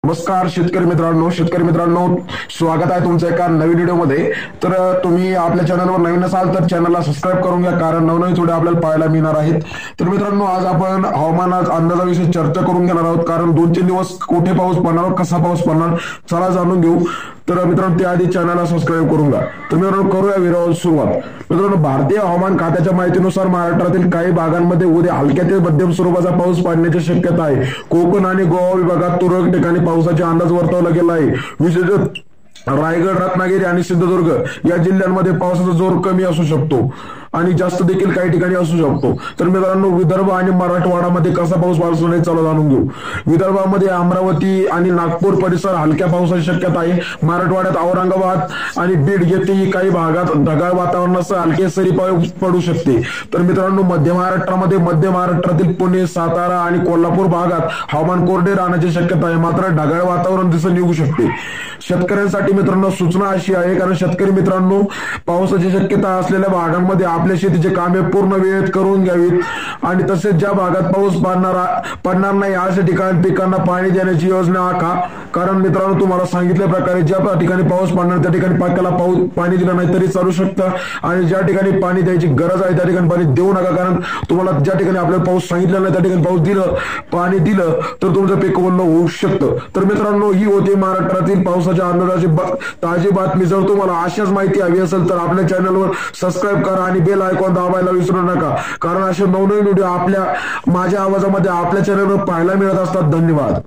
नमस्कार शेतकरी मित्रांनो स्वागत आहे तुमचं एका नवीन व्हिडिओमध्ये। तर तुम्ही आपल्या चॅनलवर नवीन असाल तर चॅनलला सबस्क्राइब करून घ्या, कारण नवनवीन व्हिडिओ आपल्याला पाहायला मिळणार आहेत। तर मित्रांनो, आज आपण हवामान अंदाजाविषयी चर्चा करून घेणार आहोत, कारण 2-3 दिवस कुठे पाऊस पडणार, कसा पाऊस पडणार, चला जाणून घेऊ। तर मित्रांनो, त्याआधी चॅनलला सबस्क्राइब करून घ्या। तर मित्रांनो, करूया व्हिडिओ सुरुवात। मित्रांनो, भारतीय हवामान खात्याच्या माहितीनुसार महाराष्ट्रातील काही भागांमध्ये उद्या हलक्या ते मध्यम स्वरूपाचा पाऊस पडण्याची शक्यता आहे। कोकण आणि गोवा विभागात तुरळक ठिकाणी पावसाचा अंदाज वर्तवला गेला आहे। विशेषतः रायगड, रत्नागिरी आणि सिंधुदुर्ग या जिल्ह्यांमध्ये पावसाचा जोर कमी असू शकतो आणि जास्त देखील काही ठिकाणी असू शकतो। तर मित्रांनो, विदर्भ आणि मराठवाड्यामध्ये कसा पाऊस पडणार आहे चला जाणून घेऊ। विदर्भामध्ये अमरावती आणि नागपूर परिसर हलक्या पावसाची शक्यता आहे। मराठवाड्यात औरंगाबाद आणि बीड येथेही काही भागात ढगाळ वातावरणासह हलके सरी पाऊस पडू शकते। तर मित्रांनो, मध्य महाराष्ट्रातील पुणे, सातारा आणि कोल्हापूर भागात हवामान कोरडे राहण्याची शक्यता आहे, मात्र ढगाळ वातावरण दिसून येऊ शकते। शेतकऱ्यांसाठी मित्रांनो सूचना अशी आहे, कारण शेतकरी मित्रांनो, पावसाची शक्यता असलेल्या भागांमध्ये आपल्या शेतीचे कामे पूर्ण वेळेत करून घ्यावीत आणि तसेच ज्या भागात पाऊस पडणार नाही अशा ठिकाणी पिकांना पाणी देण्याची योजना आखा। कारण मित्रांनो, तुम्हाला सांगितल्या प्रकारे ज्या ठिकाणी पाऊस पडणार त्या ठिकाणी पिकाला पाणी दिलं नाही तरी चालू शकतं आणि ज्या ठिकाणी पाणी द्यायची गरज आहे त्या ठिकाणी पाणी देऊ नका, कारण तुम्हाला ज्या ठिकाणी आपल्याला पाऊस सांगितला नाही त्या ठिकाणी पाणी दिलं तर तुमचं पीक ओलं होऊ शकतं। तर मित्रांनो, ही होती महाराष्ट्रातील पावसाच्या अंदाजाची ताजी बातमी। जर तुम्हाला अशाच माहिती हवी असेल तर आपल्या चॅनलवर सबस्क्राइब करा आणि बेल आयकॉन दाबायला विसरू नका, कारण असे नवनवीन व्हिडिओ माझ्या आवाजामध्ये आपल्या चॅनलवर पाहायला मिळत असतात। धन्यवाद।